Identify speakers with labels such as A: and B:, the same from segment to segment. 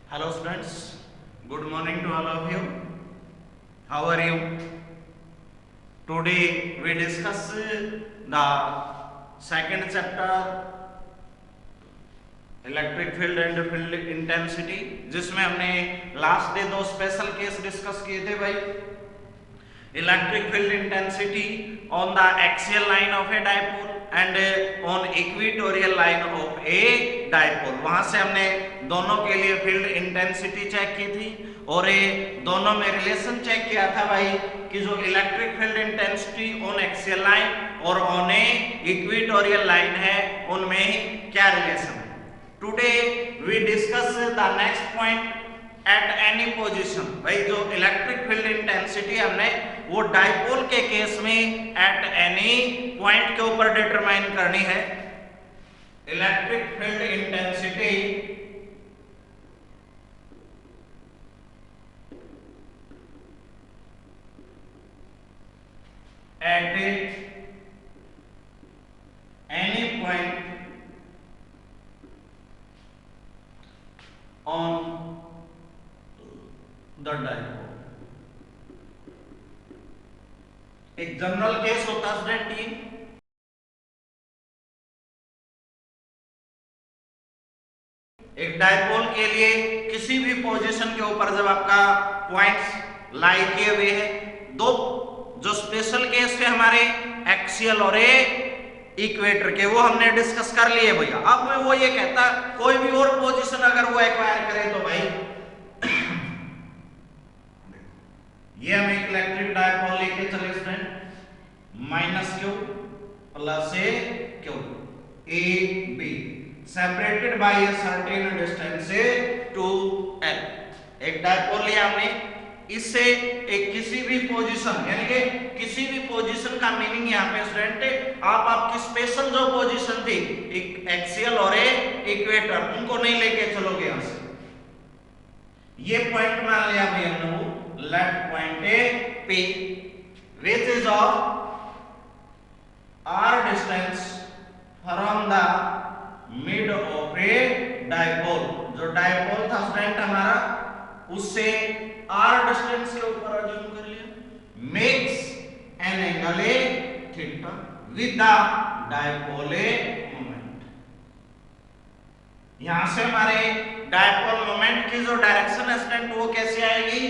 A: Hello students, good morning to all of you. How are you? Today we discuss the second chapter electric field and field intensity, जिसमें हमने last day दो special case discuss किए थे भाई. Electric field intensity on the axial line of a dipole and on equatorial line of a dipole. वहां से हमने दोनों के लिए फील्ड इंटेंसिटी चेक की थी और ये दोनों में रिलेशन चेक किया था भाई कि जो electric field intensity on axial line और ऑन ए इक्वेटोरियल लाइन है उनमें क्या रिलेशन है. Today we discuss the next point at any position. भाई जो इलेक्ट्रिक फील्ड इंटेंसिटी हमने वो डायपोल के केस में एट एनी पॉइंट के ऊपर डिटरमाइन करनी है. Electric field intensity at any point on the dipole. एक जनरल केस होता है स्टूडेंट ये, एक डायपोल के लिए किसी भी पोजीशन के ऊपर जब आपका पॉइंट्स लाई किए हुए हैं, दो जो स्पेशल केस थे हमारे एक्सियल और इक्वेटर के, वो हमने डिस्कस कर लिए भैया. अब वो ये कहता कोई भी और पोजीशन अगर वो एक्वायर करे तो भाई ये हम एक इलेक्ट्रिक डायपोल लेके चले student, minus Q plus A Q A be separated by a certain distance से टू एल. एक डायपोल लिया हमने, इससे एक किसी भी पोजीशन यानी कि किसी भी पोजीशन का मीनिंग यहाँ पे स्टूडेंट आप आपकी स्पेशल जो पोजीशन थी एक्सियल और इक्वेटर उनको नहीं लेके चलोगे यहां से. ये पॉइंट मान लिया भाई हमने, let point a P which is of R distance from the mid of a dipole. जो डायपोल था स्टूडेंट हमारा उससे आर डिस्टेंस के ऊपर अज्यूम कर लिया, makes an angle a theta with the dipole moment. यहां से हमारे डायपोल मोमेंट की जो डायरेक्शन है स्टूडेंट वो कैसे आएगी,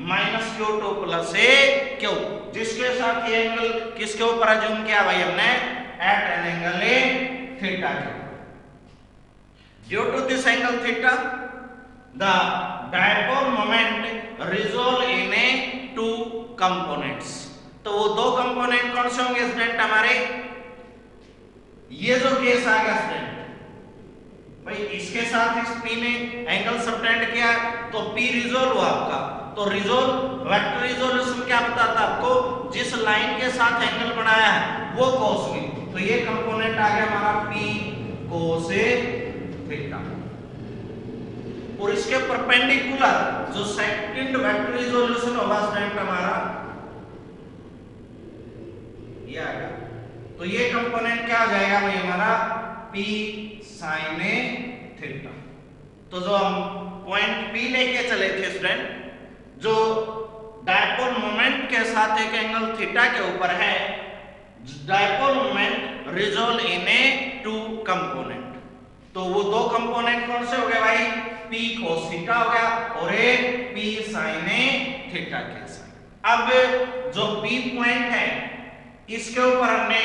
A: माइनस क्यू टू प्लस ए क्यू, जिसके साथ ये एंगल किसके ऊपर अज्यूम किया भाई हमने, at an angle a theta के ऊपर. Due to this angle theta the dipole moment resolve in a two components. तो वो दो कंपोनेंट कौन से होंगे स्टूडेंट हमारे, ये जो केस आ गया स्टूडेंट भाई इसके साथ इस P ने एंगल सबटेंड किया तो P रिजोल्व हुआ आपका. तो रिजोल्व वेक्टर रिजोल्यूशन क्या बताता आपको, जिस लाइन के साथ एंगल बनाया है वो cos में, तो ये कंपोनेंट आ गया हमारा P cos थीटा. और इसके परपेंडिकुलर जो सेकंड वेक्टर रिजोल्यूशन होगा स्टूडेंट हमारा ये आएगा. तो ये कंपोनेंट क्या आ जाएगा भाई हमारा P sin a थीटा. तो जो हम पॉइंट P लेके चले थे स्टूडेंट, जो डायपोल मोमेंट के साथ एक एंगल थीटा के ऊपर है, dipole moment resolve in a two component. तो वो दो कंपोनेंट कौन से हो गए भाई, P cos थीटा हो गया और ए P sin a थीटा के साथ. अब जो P पॉइंट है इसके ऊपर हमने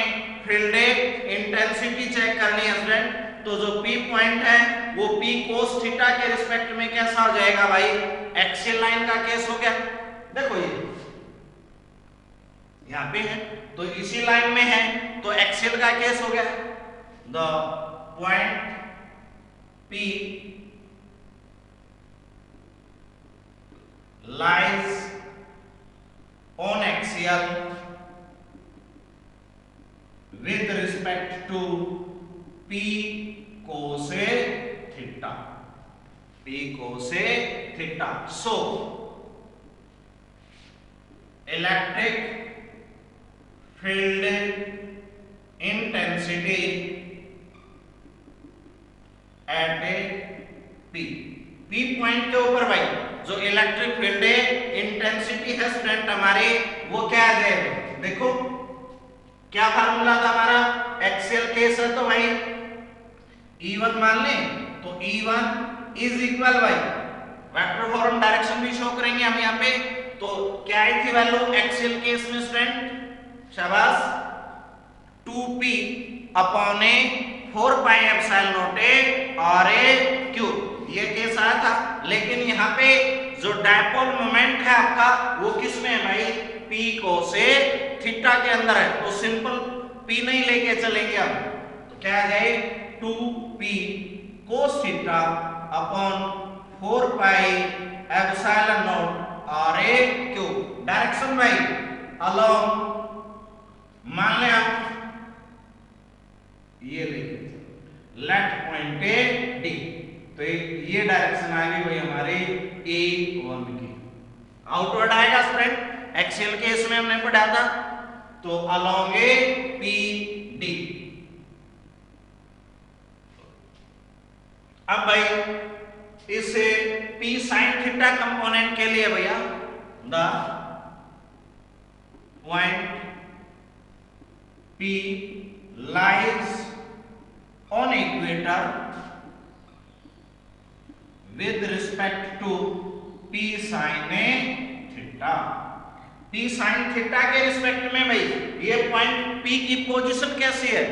A: फील्ड इंटेंसिटी चेक करनी है स्टूडेंट. तो जो P पॉइंट है वो P cos थीटा के रिस्पेक्ट में कैसा हो जाएगा भाई, एक्सियल लाइन का केस हो गया. देखो ये यहाँ पे है तो इसी लाइन में है तो एक्सियल का केस हो गया. The point P lies on axial with respect to P cos theta. P cos theta. So electric field intensity at a P P point के ऊपर भाई जो इलेक्ट्रिक फील्ड है, इंटेंसिटी है स्टूडेंट हमारे, वो क्या आ जाएगा? देखो क्या फार्मूला था हमारा, एक्सियल केस है तो भाई E1 मान लें, तो E1 इज इक्वल भाई वेक्टर फॉर्म डायरेक्शन भी शो करेंगे हम यहाँ पे। तो क्या आई थी वैल्यू एक्सियल केस में स्टूडेंट? शाबाश, 2p upon A 4 pi epsilon not a और ए क्यूब, ये केस आया था। लेकिन यहाँ पे जो डायपोल मोमेंट है आपका वो किस में है भाई? p cos ए थीटा के अंदर है, तो सिंपल p नहीं लेके चलेंगे हम, तो क्या आ जाए 2p cos theta upon 4 pi epsilon naught और ए क्यूब। डायरेक्शन भाई अलोंग, मान लें आप ये लेके लेट पॉइंट ए डी, तो ये डायरेक्शन आ गई भाई हमारे A1 की। आउटवर्ड आएगा स्टूडेंट, एक्सियल केस में हमने पढ़ा था, तो अलोंग ए पी डी। अब भाई इस P sin थीटा कंपोनेंट के लिए भैया the point P lies on equator with respect to P sin a theta. P sin theta के रिस्पेक्ट में भाई ये पॉइंट P की पोजीशन कैसी है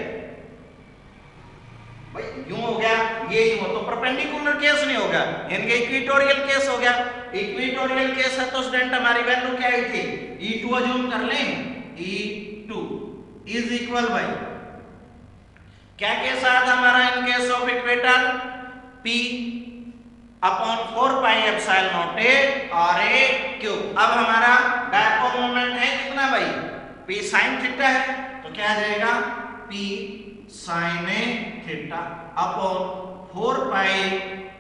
A: भाई? यूं हो गया, ये यूं हो, तो परपेंडिकुलर केस नहीं होगा, इनके इक्वेटोरियल केस हो गया। इक्वेटोरियल केस है तो स्टूडेंट हमारी वैल्यू क्या आई थी? E2 अज्यूम कर लें, E2 इज इक्वल भाई क्या केस आया था हमारा इन case of equator? P upon 4 pi epsilon not a और ए क्यूब। अब हमारा डायपोल मोमेंट है कितना भाई? P sin थीटा है, तो क्या आ जाएगा? P sin A theta upon 4 pi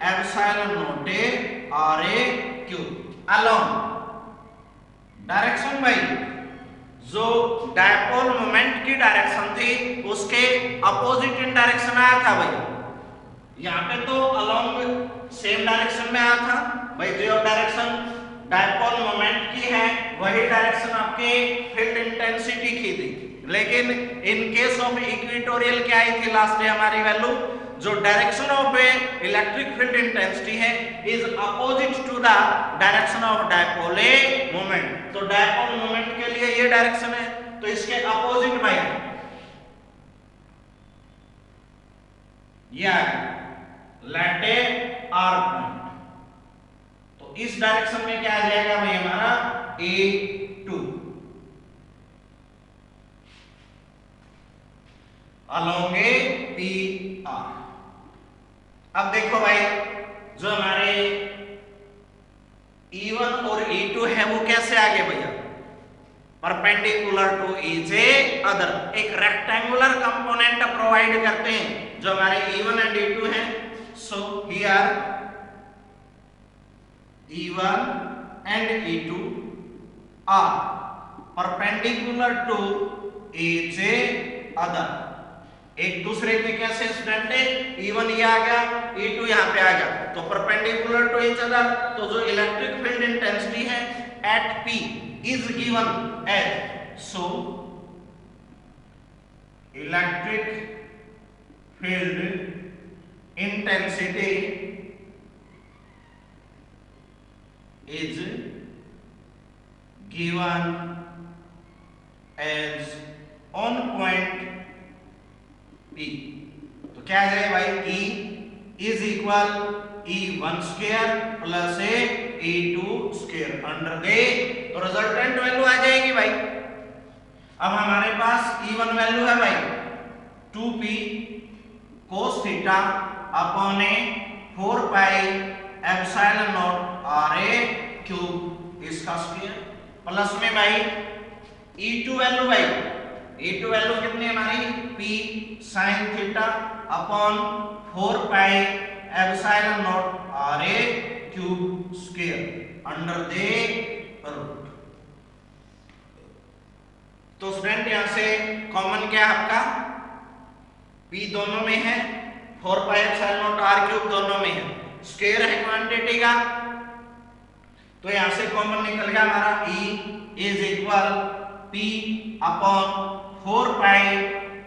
A: epsilon not a और ए क्यूब। अलोंग डायरेक्शन भाई जो डायपोल मोमेंट की डायरेक्शन थी उसके अपोजिट इन डायरेक्शन आया था भाई। यहाँ पे तो अलोंग सेम डायरेक्शन में आया था भाई, जो डायरेक्शन डायपोल मोमेंट की है वही डायरेक्शन आपके फील्ड इंटेंसिटी की थी। लेकिन इन केस ऑफ इक्वेटोरियल क्या आई थी लास्ट में हमारी वैल्यू? जो direction of electric field intensity है is opposite to the direction of dipole moment. तो डायपोल मोमेंट के लिए ये डायरेक्शन है, तो इसके अपोजिट भाई ये लेट ए आर पॉइंट, तो इस डायरेक्शन में क्या आ जाएगा भाई हमारा? A2 along A P R. अब देखो भाई जो हमारे E1 और E2 है वो कैसे आगे भैया? परपेंडिकुलर टू ईच अदर, एक रेक्टेंगुलर कंपोनेंट प्रोवाइड करते हैं जो हमारे E1 एंड E2 हैं। So here E1 and E2 are perpendicular to each other, एक दूसरे के कैसे स्टूडेंट है? E1 ये आ गया, E2 यहाँ पे आ गया, तो परपेंडिकुलर टू ईच अदर। तो जो इलेक्ट्रिक फील्ड इंटेंसिटी है at P is given as, so electric field intensity is given as on point P। तो क्या आ जाए भाई? E is equal E1 square plus E2 square under the, तो resultant value आ जाएगी भाई। अब हमारे पास E1 वैल्यू है भाई 2p cos theta upon 4 pi epsilon naught और a क्यूब इसका स्क्वायर, प्लस में भाई E2 वैल्यू भाई, E2 वैल्यू कितनी है हमारी? P sin theta upon 4 pi epsilon naught और a cube square under the root. तो स्टूडेंट यहां से कॉमन क्या है आपका? P दोनों में है, 4 pi epsilon naught r cube दोनों में है, स्क्वायर है क्वांटिटी का, तो यहां से कॉमन निकल गया हमारा E is equal P upon 4 pi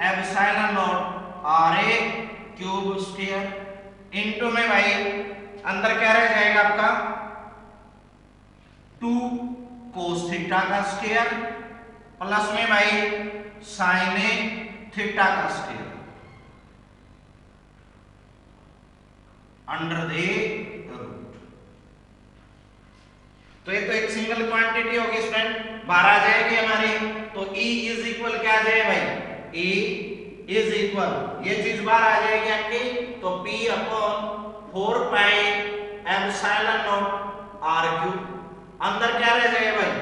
A: epsilon not RA cube square into में भाई अंदर क्या रह जाएगा आपका 2 cos थीटा का स्क्वायर प्लस में भाई sin थीटा का स्क्वायर अंडर द रूट। तो ये तो एक सिंगल क्वांटिटी होगी स्टूडेंट, बाहर आ जाएगी हमारी, तो E इज इक्वल क्या आ जाए भाई, E इज इक्वल ये चीज बाहर आ जाएगी आपकी, तो P upon 4 pi epsilon naught R cube, अंदर क्या रह जाएगा भाई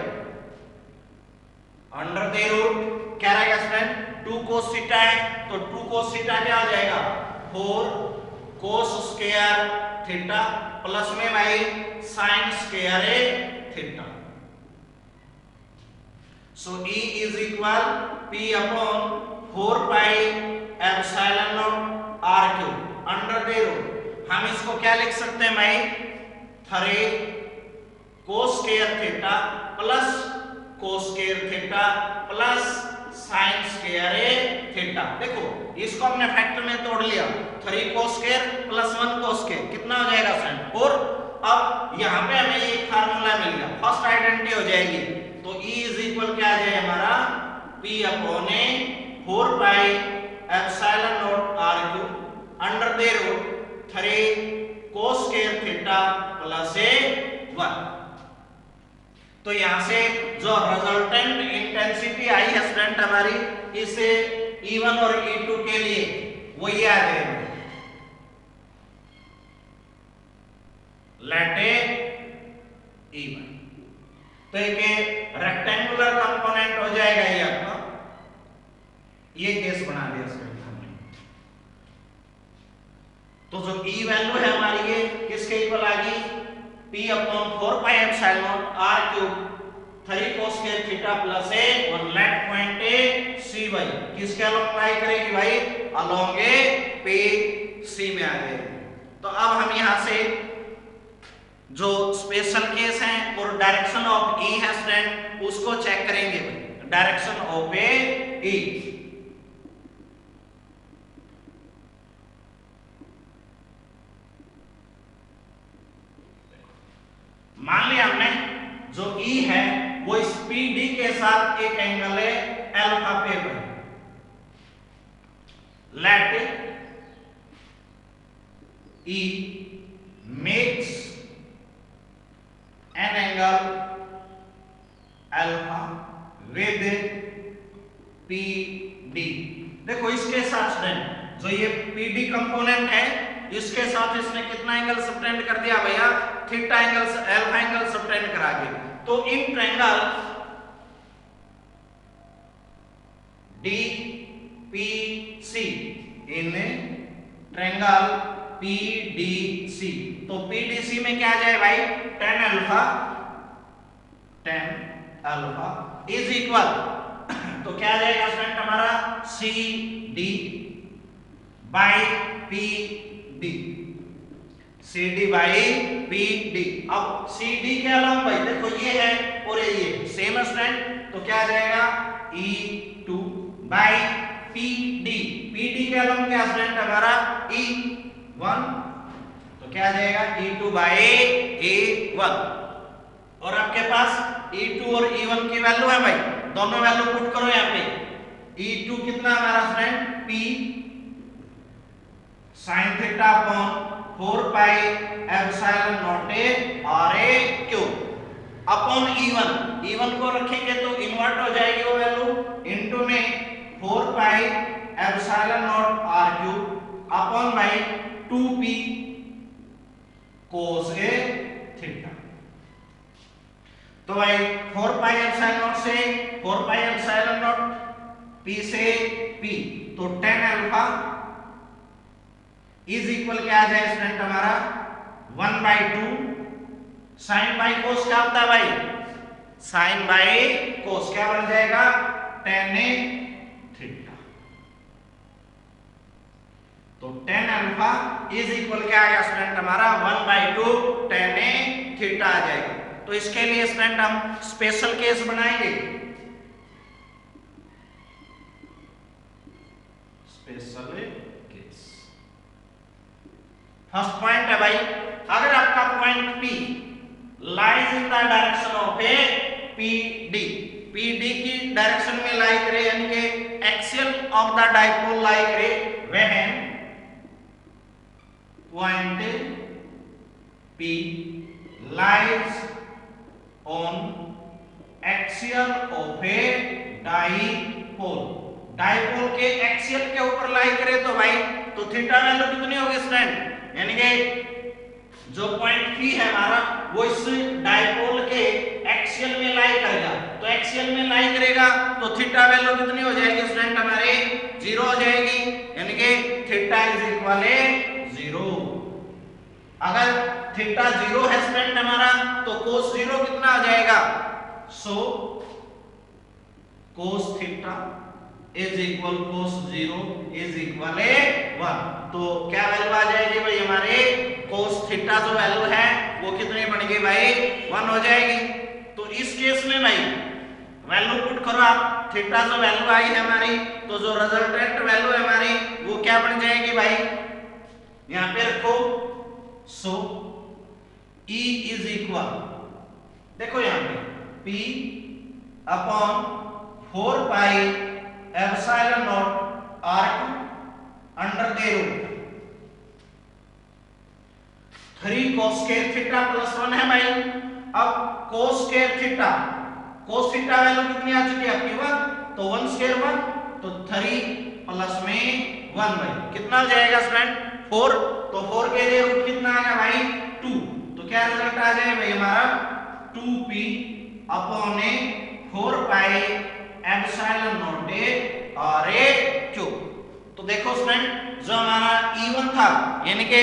A: अंडर द रूट, क्या रहेगा स्टूडेंट 2 cos थीटा है, तो 2 cos थीटा क्या आ जाएगा 4 cos स्क्वायर थीटा प्लस में भाई sin square theta. So E is equal P upon 4 pi epsilon naught R cube under the root, हम इसको क्या लिख सकते हैं भाई 3 cos square theta plus cos square theta plus sin square theta. देखो इसको हमने फैक्टर में तोड़ लिया, 3 cos square plus 1 cos square कितना हो जाएगा फ्रेंड 4। अब यहाँ पे हमें ये फार्मूला मिल गया, फर्स्ट आइडेंटिटी हो जाएगी, तो E इज इक्वल क्या आ जाए हमारा P upon 4 pi epsilon naught R cube under the root 3 cos square theta plus 1। तो यहां से जो रिजल्टेंट इंटेंसिटी आई है स्टूडेंट हमारी इसे E1 और E2 के लिए वो ये आ जाएगा, लेट E1, तो एक रेक्टेंगुलर कंपोनेंट हो जाएगा ये आपका, ये केस बना दिया स्टूडेंट हमने। तो जो E वैल्यू है हमारी ये किसके इक्वल आ गई P upon 4 pi epsilon R cube 3 cos square theta plus A और लेट पॉइंट A C भाई किसके अलोंग लाई करेगी भाई अलोंग ए P C में आ जाएगी। तो अब हम यहां से जो स्पेशल केस है और डायरेक्शन ऑफ E है स्टूडेंट उसको चेक करेंगे भाई, डायरेक्शन ऑफ E। मान लिया हमने जो E है वो इस PD के साथ एक एंगल है अल्फा पे बने, late E makes an angle alpha with PD। देखो इसके साथ स्टूडेंट जो ये PD कंपोनेंट है इसके साथ इसने कितना एंगल सबटेंड कर दिया भैया theta angle alpha angle subtend करा के, तो in triangle DPC in triangle PDC, तो PDC में क्या आ जाए भाई tan अल्फा इज इक्वल तो क्या आ जाएगा स्टूडेंट हमारा CD by PD, CD by PD। अब CD के अलावा भाई देखो ये है और ये सेम स्टूडेंट, तो क्या आ जाएगा E2 बाई PD, PD के अलावा क्या स्टूडेंट हमारा E1, तो क्या आ जाएगा E2 बाई A1। और आपके पास E2 और E1 की वैल्यू है भाई, दोनों वैल्यू पुट करो यहाँ पे, E2 कितना हमारा student P sin theta upon 4 pi epsilon not RA cube upon E1 को रखेंगे तो इन्वर्ट हो जाएगी वो वैल्यू इनटू में 4 pi epsilon naught R cube upon भाई 2P cos A थीटा। तो भाई 4 पाई एप्सिलॉन नॉट से 4 पाई एप्सिलॉन नॉट P से P, तो tan अल्फा इज इक्वल क्या आ जाए स्टूडेंट हमारा 1/2 साइन बाई कोस क्या होता है भाई साइन बाई कोस क्या बन जाएगा tan A थीटा। तो tan अल्फा इज इक्वल क्या आ गया स्टूडेंट हमारा 1/2 tan a थीटा आ जाएगा। तो इसके लिए स्टूडेंट हम स्पेशल केस बनाएंगे, स्पेशल केस। फर्स्ट पॉइंट है भाई, अगर आपका point P lies in the direction of A PD, PD की डायरेक्शन में लाई करे, यानी कि एक्सियल ऑफ द डाइपोल लाई करे, when point P lies on axial of a dipole, dipole के एक्सियल के ऊपर लाई करे तो भाई तो थीटा वैल्यू कितनी होगी स्टूडेंट, यानी कि जो पॉइंट P है हमारा वो इस डाइपोल के एक्सियल में लाई करेगा, तो एक्सियल में लाई करेगा तो थीटा वैल्यू कितनी हो जाएगी स्टूडेंट हमारे 0 हो जाएगी, यानी कि थीटा इज इक्वल 0। अगर थीटा 0 है स्टूडेंट हमारा तो cos 0 कितना आ जाएगा, सो cos theta is equal cos 0 is equal 1। तो क्या वैल्यू आ जाएगी भाई हमारे cos थीटा जो वैल्यू है वो कितनी बन गई भाई 1 हो जाएगी। तो इस केस में भाई वैल्यू पुट करो आप, थीटा जो वैल्यू आई है हमारी, तो जो रिजल्टेंट वैल्यू है हमारी वो क्या बन जाएगी भाई, यहां पे रखो, सो E इज इक्वल, देखो यहां पे P upon 4 pi epsilon naught R2 under the root 3 cos square theta plus 1 है भाई। अब cos square theta, cos theta value कितनी आ चुकी है आपकी 1, तो 1 स्क्वायर 1, तो 3 प्लस में 1 भाई कितना हो जाएगा स्टूडेंट 4, तो 4 के लिए रूट कितना आएगा भाई 2, तो क्या रिजल्ट आ जाएगा भाई हमारा 2p upon 4 pi epsilon not r3। तो देखो स्टूडेंट जो हमारा E1 था, यानी कि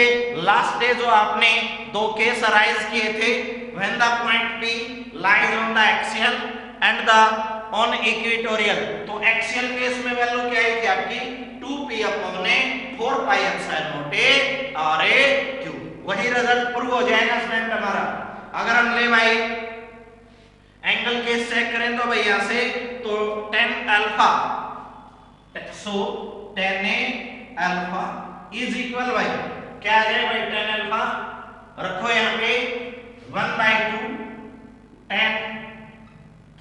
A: लास्ट डे जो आपने दो केस अराइज किए थे, when the point P lies on the axial and the on equatorial, तो एक्सियल केस में वैल्यू क्या आई थी आपकी 2p upon 4 pi epsilon not r3, वही रिजल्ट प्रूव हो जाएगा स्टूडेंट हमारा। अगर हम ले भाई एंगल केस चेक करें तो भाई यहां से तो tan alpha, so tan alpha is equal भाई क्या आ जाए भाई tan अल्फा रखो यहां पे 1/2 tan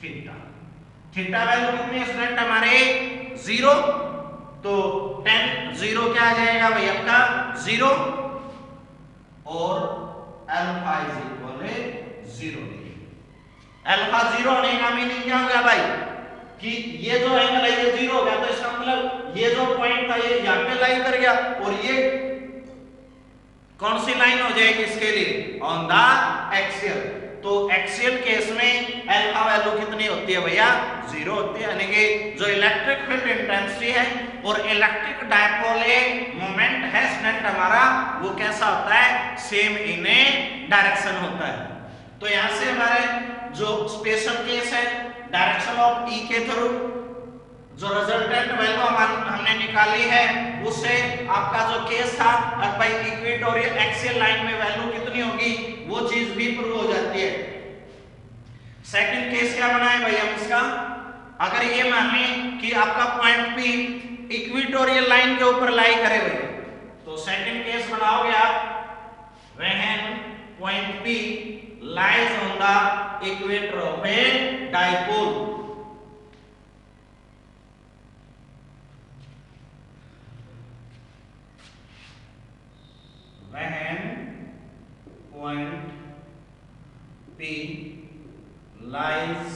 A: थीटा, थीटा वैल्यू कितनी है स्टूडेंट हमारे 0, तो tan 0 क्या आ जाएगा भाई आपका 0 और अल्फा इज इक्वल 0। अल्फा 0 होने का मीनिंग क्या हो गया भाई कि ये जो एंगल है ये 0 हो गया, तो इसका मतलब ये जो पॉइंट था ये यहां पे लाई कर गया, और ये कौन सी लाइन हो जाएगी इसके लिए ऑन द एक्सियल। तो एक्सियल केस में अल्फा वैल्यू कितनी होती है भैया 0 होती है, यानी कि जो इलेक्ट्रिक फील्ड इंटेंसिटी है और इलेक्ट्रिक डायपोल मोमेंट है स्टूडेंट हमारा वो कैसा होता है सेम इन ए डायरेक्शन होता है। तो यहां से हमारे जो स्पेशल केस है डायरेक्शन ऑफ E के थ्रू जो रिजल्टेंट वैल्यू हमने निकाली है उससे आपका जो केस था भाई इक्वेटोरियल एक्सियल लाइन में वैल्यू कितनी होगी वो चीज भी प्रूव हो जाती है। सेकंड केस क्या बनाए भाई हम इसका, अगर ये मान लें कि आपका पॉइंट P इक्वेटोरियल लाइन के ऊपर लाई करे हुए, तो सेकंड केस बनाओगे आप when point P lies on the equator of a dipole, when point P lies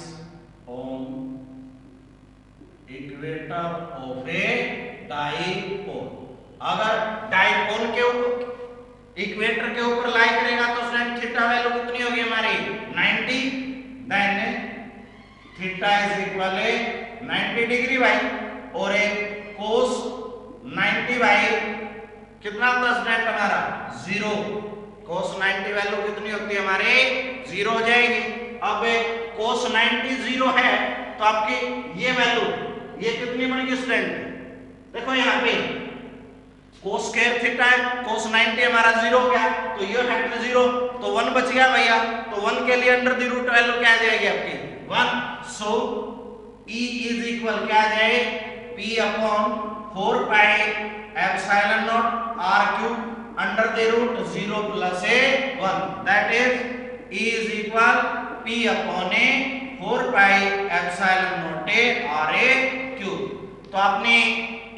A: on equator of a dipole, अगर डाइपोल के ऊपर इक्वेटर के ऊपर लाई करेगा तो स्टूडेंट थीटा वैल्यू कितनी होगी हमारी 90, then theta is equal 90 degree भाई, और एक cos 90 भाई कितना होता है स्टूडेंट हमारा 0, cos 90 वैल्यू कितनी होती है हमारे 0 हो जाएगी। अब cos 90 0 है तो आपकी ये वैल्यू ये कितनी बनेगी स्टूडेंट, देखो यहाँ पे कोस स्क्वायर थीटा है, कोस 90 हमारा 0 हो गया, तो ये फैक्टर 0, तो 1 बच गया भैया। तो 1 के लिए अंडर द रूट वैल्यू क्या आ जाएगी आपकी 1। सो E इज इक्वल क्या आ जाए P upon 4 pi epsilon naught R cube under the root 0 plus a 1, that is E is equal P upon a 4 pi epsilon naught a R a cube. तो आपने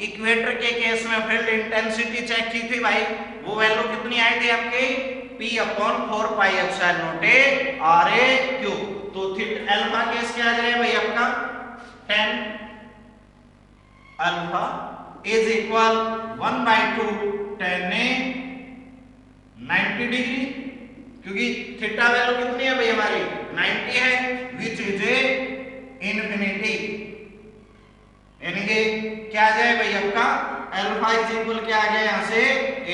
A: equator के case में field intensity check की थी भाई, वो value कितनी आई थी आपकी P upon 4 pi epsilon naught a R a cube. तो थीटा अल्फा केस क्या आ जाएगा भाई आपका 10 alpha is equal 1/2 10 a 90 degree, क्योंकि थीटा वैल्यू कितनी है भाई हमारी 90 है, विच इज ए इन्फिनिटी, यानी कि क्या आ जाए भाई आपका अल्फा इज इक्वल क्या आ गया यहां से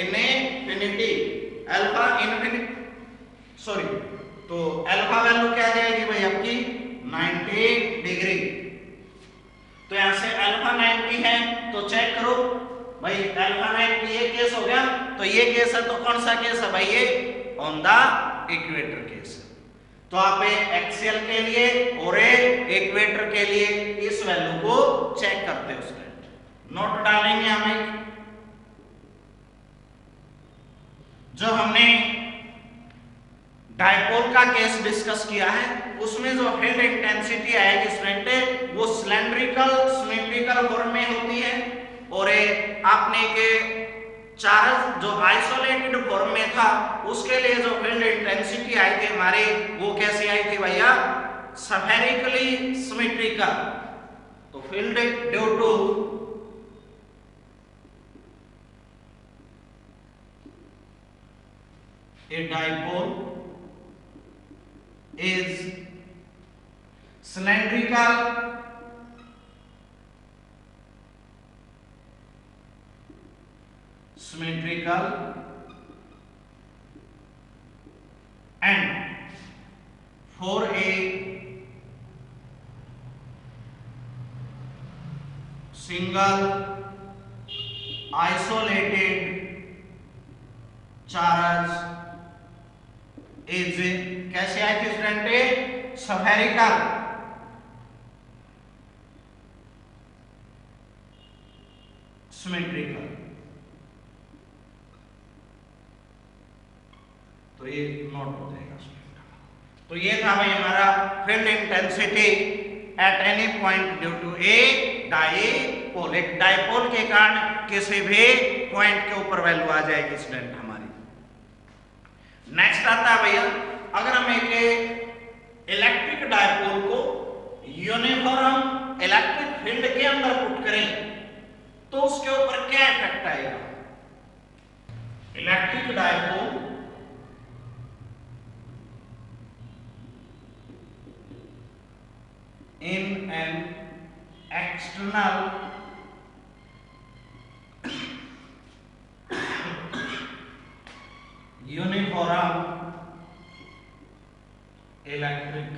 A: इन्फिनिटी, अल्फा इन्फिनिटी सॉरी, तो अल्फा वैल्यू क्या आ जाएगी भाई आपकी 90 डिग्री। तो यहां से अल्फा 90 है, तो चेक करो भाई अल्फा 90 ये केस हो गया, तो ये केस है, तो कौन सा केस है भाई ये ऑन द इक्वेटर केस है। तो आप एक्सियल के लिए और इक्वेटर के लिए इस वैल्यू को चेक करते हो, उसमें नोट डालेंगे हमें। जो हमने डायपोल का केस डिस्कस किया है उसमें जो फील्ड इंटेंसिटी आएगी स्टूडेंट वो सिलेंड्रिकल सिमेट्रिकल फॉर्म में होती है, और आपने के चार्ज जो आइसोलेटेड फॉर्म में था उसके लिए जो फील्ड इंटेंसिटी आई थी हमारी वो कैसी आई थी भैया स्फेरिकली सिमेट्रिकल। तो field due to a dipole is cylindrical symmetrical and for a single isolated charge is कैसे आई थी स्टूडेंट स्फेरिकल सिमेट्रिकल। तो ये नोट हो जाएगा। तो ये था भाई हमारा field intensity at any point due to a dipole, एक डाइपोल के कारण किसी भी पॉइंट के ऊपर वैल्यू आ जाएगी स्टूडेंट हमारी। नेक्स्ट आता है भैया अगर हम एक इलेक्ट्रिक डायपोल को यूनिफॉर्म इलेक्ट्रिक फील्ड के अंदर पुट करें तो उसके ऊपर क्या इफेक्ट आएगा। Electric dipole in an external uniform electric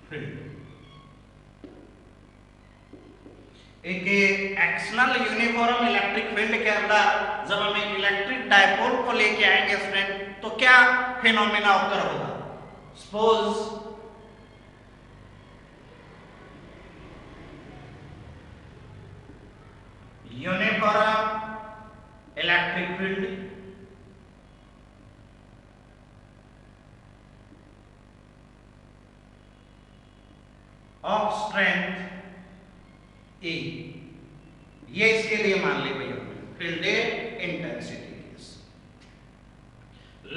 A: field, एक एक्सटर्नल यूनिफॉर्म इलेक्ट्रिक फील्ड के अंदर जब हम एक इलेक्ट्रिक डायपोल को लेके आएंगे स्टूडेंट तो क्या फिनोमेना ऑकर होगा। Suppose uniform electric field of strength E, ये इसके लिए मान ली भैया फील्ड इंटेंसिटी केस।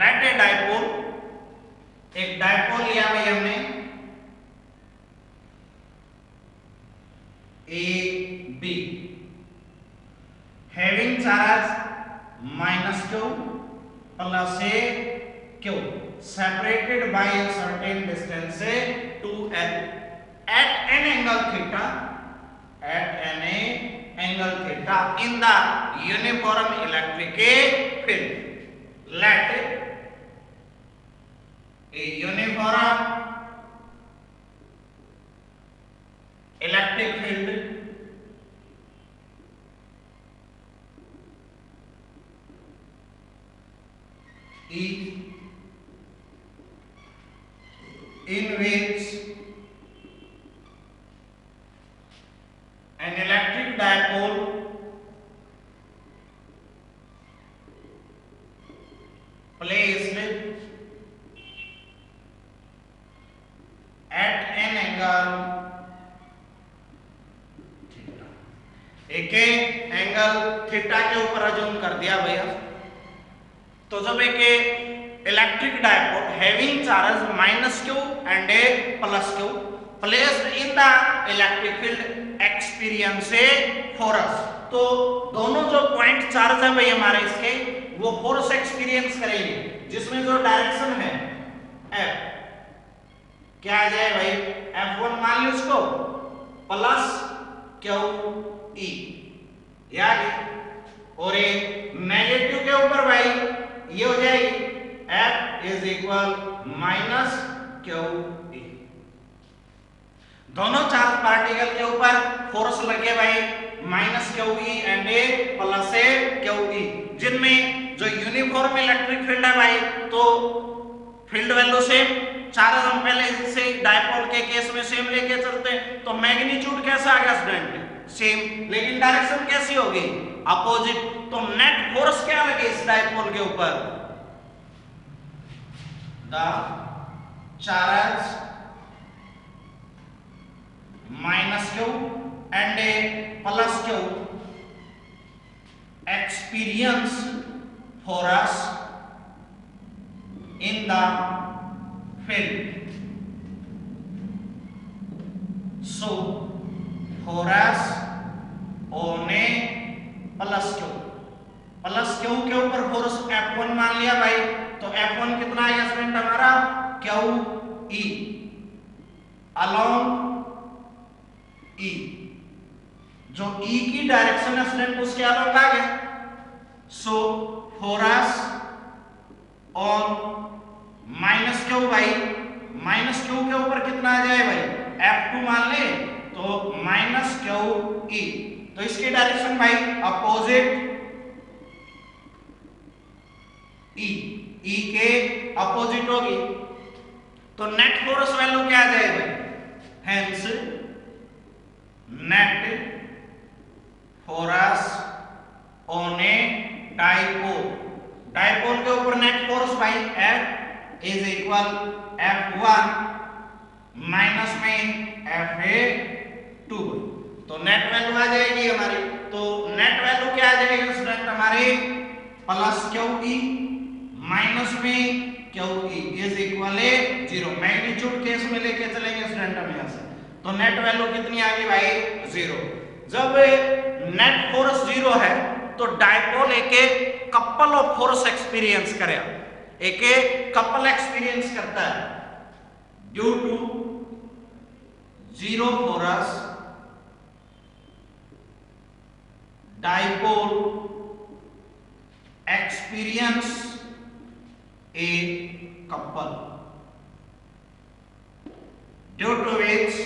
A: लेट ए डायपोल, एक डायपोल लिया भाई हमने A be having charge -q plus A q separated by a certain distance से 2l at an angle theta, at an angle theta in the uniform electric field. Let a uniform electric field E in which an electric dipole placed at an angle theta, एक angle theta के ऊपर assume कर दिया भैया। तो जब एक electric dipole having charge -q and a +q placed in the electric field experience a force, तो दोनों जो पॉइंट चार्ज है भाई हमारे इसके वो फोर्स एक्सपीरियंस करेंगे, जिसमें जो डायरेक्शन है f क्या आ जाए भाई, F1 मान लो इसको प्लस QE याद, और ये नेगेटिव के ऊपर भाई ये हो जाएगी F इज इक्वल -QE। दोनों चार्ज पार्टिकल के ऊपर फोर्स लगे भाई -QE and a plus a QE, जिनमें जो यूनिफॉर्म इलेक्ट्रिक फील्ड है भाई तो फील्ड वैल्यू सेम, चार्ज हम पहले से डायपोल के केस में सेम लेके चलते हैं, तो मैग्नीट्यूड कैसा आ गया स्टूडेंट, सेम, लेकिन डायरेक्शन कैसी होगी, अपोजिट। तो नेट फोर्स क्या लगे इस डायपोल के ऊपर, the charge -q and a +q experience force in the field. So force on a +q के ऊपर फोर्स F1 मान लिया भाई, तो F1 कितना है स्टूडेंट हमारा, QE along E, जो E की डायरेक्शन है स्टूडेंट उसके अलॉन्ग आ गया। सो फोर्स ऑन -q भाई, -q के ऊपर कितना आ जाए भाई, F2 मान ले तो -QE, तो इसकी डायरेक्शन भाई अपोजिट E के अपोजिट होगी, तो नेट फोर्स वैल्यू क्या आ जाएगा, hence net force on A dipole, dipole के ऊपर नेट फोर्स भाई F is equal F1 minus में Fa2, तो नेट वैल्यू आ जाएगी हमारी, तो नेट वैल्यू क्या आ जाएगी स्टूडेंट हमारी, +QE माइनस में QE is equal 0, magnitude case में लेके चलेंगे स्टूडेंट हम यहां से, तो नेट वैल्यू कितनी आ गई भाई 0। जब नेट फोर्स 0 है तो डायपोल एक कपल ऑफ फोर्स एक्सपीरियंस करेगा, एक कपल एक्सपीरियंस करता है, due to 0 force dipole experience a couple due to which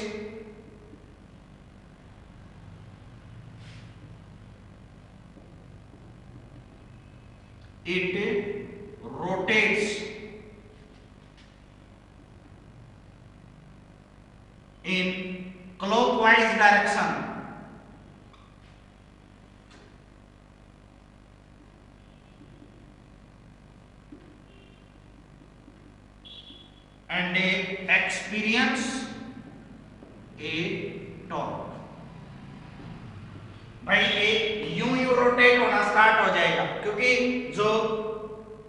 A: it rotates in clockwise direction and experience a torque। भाई ये यूं रोटेट होना स्टार्ट हो जाएगा, क्योंकि जो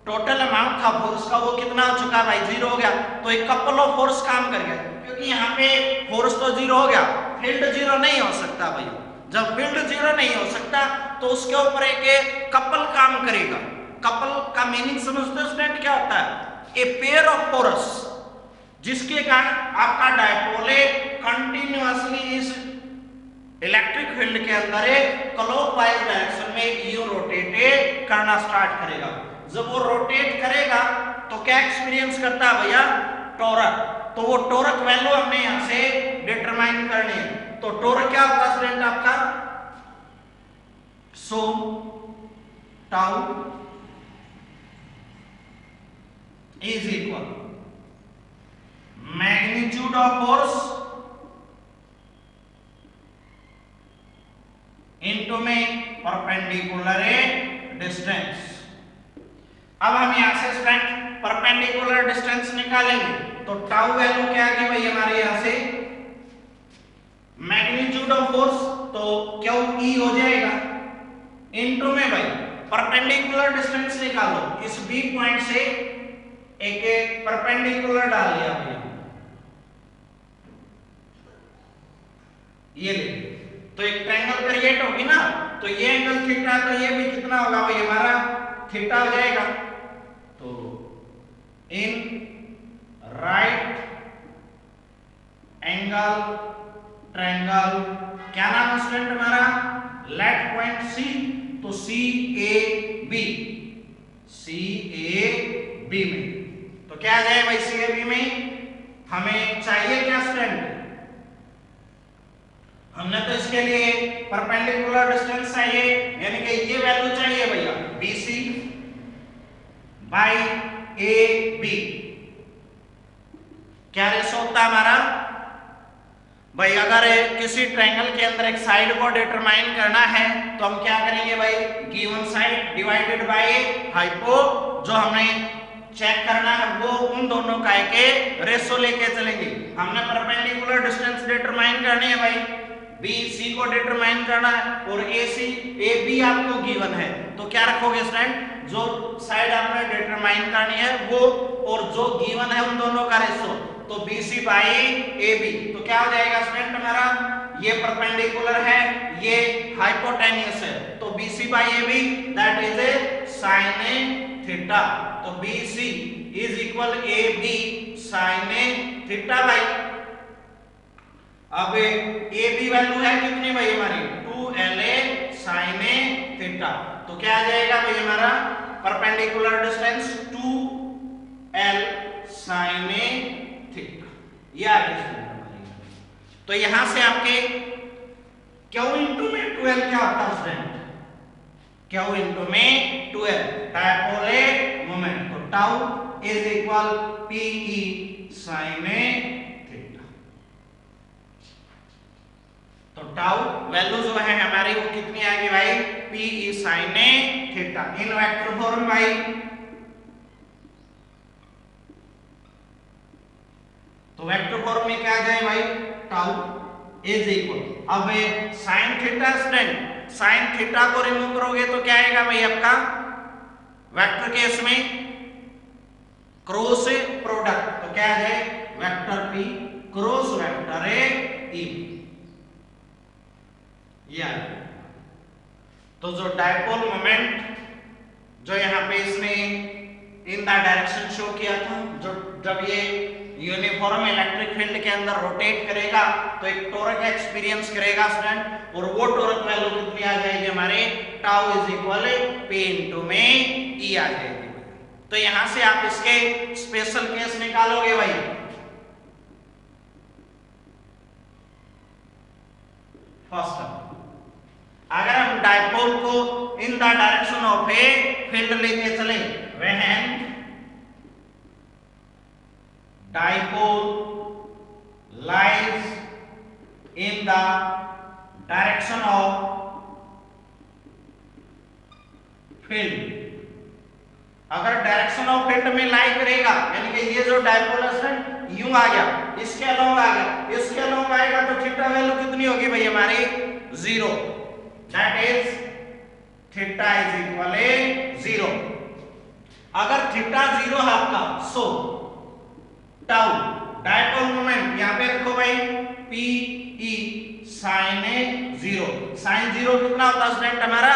A: टोटल अमाउंट था फोर्स का वो कितना हो चुका भाई 0 हो गया, तो एक कपल ऑफ फोर्स काम कर गया, क्योंकि यहाँ पे फोर्स तो 0 हो गया, फील्ड 0 नहीं हो सकता भाई, जब फील्ड 0 नहीं हो सकता तो उसके ऊपर एक कपल काम करेगा। कपल का मीनिंग समझते हो स्टूडेंट क्या होता है, ए पेयर ऑफ फोर्स, जिसके कारण आपका डायपोल कंटिन्यूअसली इस इलेक्ट्रिक फील्ड के अंदर क्लॉकवाइज डायरेक्शन में यू रोटेट करना स्टार्ट करेगा। जब वो रोटेट करेगा तो क्या एक्सपीरियंस करता है भैया, टॉर्क, तो वो टॉर्क वैल्यू हमने यहां से डिटरमाइन करनी है, तो टॉर्क क्या होगा स्टूडेंट आपका, सो tau is equal magnitude of force into में परपेंडिकुलर डिस्टेंस। अब हम यहां से स्टूडेंट परपेंडिकुलर डिस्टेंस निकालेंगे तो टाउ वैल्यू क्या आ गई भाई हमारे यहां से मैग्नीट्यूड ऑफ फोर्स तो क्यू ई हो जाएगा इनटू में भाई परपेंडिकुलर डिस्टेंस निकालो। इस बी पॉइंट से एक परपेंडिकुलर डाल लिया भैया, ये ले तो एक ट्रायंगल क्रिएट होगी ना, तो ये एंगल थीटा तो ये भी कितना होगा भाई हमारा थीटा हो जाएगा। तो इन राइट एंगल ट्रायंगल क्या नाम है स्टूडेंट हमारा लेट पॉइंट सी, तो सी ए बी में तो क्या आ जाए भाई सी ए बी में हमें चाहिए क्या स्टूडेंट, हमने तो इसके लिए परपेंडिकुलर डिस्टेंस चाहिए यानी कि ये वैल्यू चाहिए भैया BC बाई AB। क्या रेशो होता है हमारा भाई, अगर किसी ट्रायंगल के अंदर एक साइड को डिटरमाइन करना है तो हम क्या करेंगे भाई given side divided by hypo, जो हमने चेक करना है वो उन दोनों का के रेशो लेके चलेंगे। हमने परपेंडिकुलर डिस्टेंस डिटरमाइन करनी है भाई, BC को डिटरमाइन करना है और AB आपको गिवन है, तो क्या रखोगे स्टूडेंट जो साइड आपने डिटरमाइन करनी है वो और जो गिवन है उन दोनों का रेशो, तो BC बाई AB। तो क्या हो जाएगा स्टूडेंट हमारा ये परपेंडिकुलर है ये हाइपोटेन्यूस है, तो BC by AB that is A sin theta, तो BC is equal AB sin theta by. अब AB वैल्यू है कितनी भाई हमारी 2LA sin थीटा, तो क्या आ जाएगा भाई हमारा perpendicular distance 2L sin theta, ये आ गया। तो यहां से आपके क्यू इंटू में 12 क्या होता है स्टूडेंट, क्यू इंटू में 12 डायपोल मोमेंट, तो tau is equal PE sin theta. तो टाउ वैल्यू जो है हमारी वो कितनी आएगी भाई PE sin theta in vector form भाई। तो वेक्टर फॉर्म में क्या आ जाए भाई टाउ इज इक्वल, अब sin theta student sin theta को रिमूव करोगे तो क्या आएगा भाई आपका वेक्टर केस में क्रॉस प्रोडक्ट, तो क्या आ जाए vector P cross vector E, ये तो जो डायपोल मोमेंट जो यहाँ पे इसने इन द डायरेक्शन शो किया था, जो जब ये यूनिफॉर्म इलेक्ट्रिक फील्ड के अंदर रोटेट करेगा तो एक टॉर्क एक्सपीरियंस करेगा स्टूडेंट, और वो टॉर्क वैल्यू कितनी आ जाएगी हमारे tau is equal P into में E आ जाएगी। तो यहां से आप इसके स्पेशल केस निकालोगे भाई, फर्स्ट अगर हम डायपोल को इन the direction of a field लेके चले when dipole lies in the direction of field, अगर डायरेक्शन ऑफ फील्ड में लाई करेगा यानी कि ये जो डायपोल है यूं आ गया इसके अलोंग आ गया इसके अलोंग आएगा तो थीटा वैल्यू कितनी होगी भाई हमारी 0, that is theta is equal 0। अगर थीटा 0 है आपका सो टाउ डायपोल मोमेंट यहां पे रखो भाई PE sin 0, sin 0 कितना होता है स्टूडेंट हमारा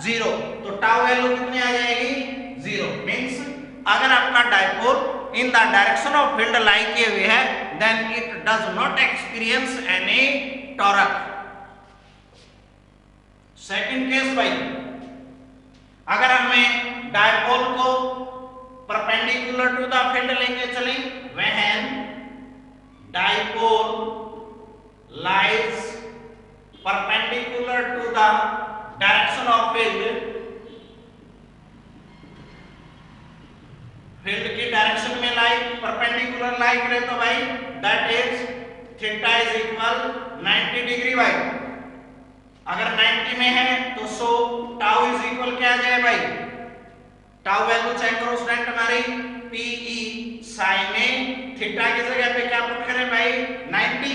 A: 0, तो टाउ वैल्यू कितनी आ जाएगी 0। मींस अगर आपका dipole in the direction of field lie किए हुए है then it does not experience any torque. Second case भाई, अगर हमें डायपोल को परपेंडिकुलर टू द फील्ड लेके चले when dipole lies perpendicular to the direction of field की डायरेक्शन परपेंडिकुलर लाइन करे तो भाई that is theta is equal 90 degree भाई। अगर 90 में है तो सो टाउ इज इक्वल क्या आ जाए भाई, टाउ वैल्यू चेक करो स्टूडेंट हमारी, पीई साइन ए थीटा की जगह पे क्या पुट करें भाई 90,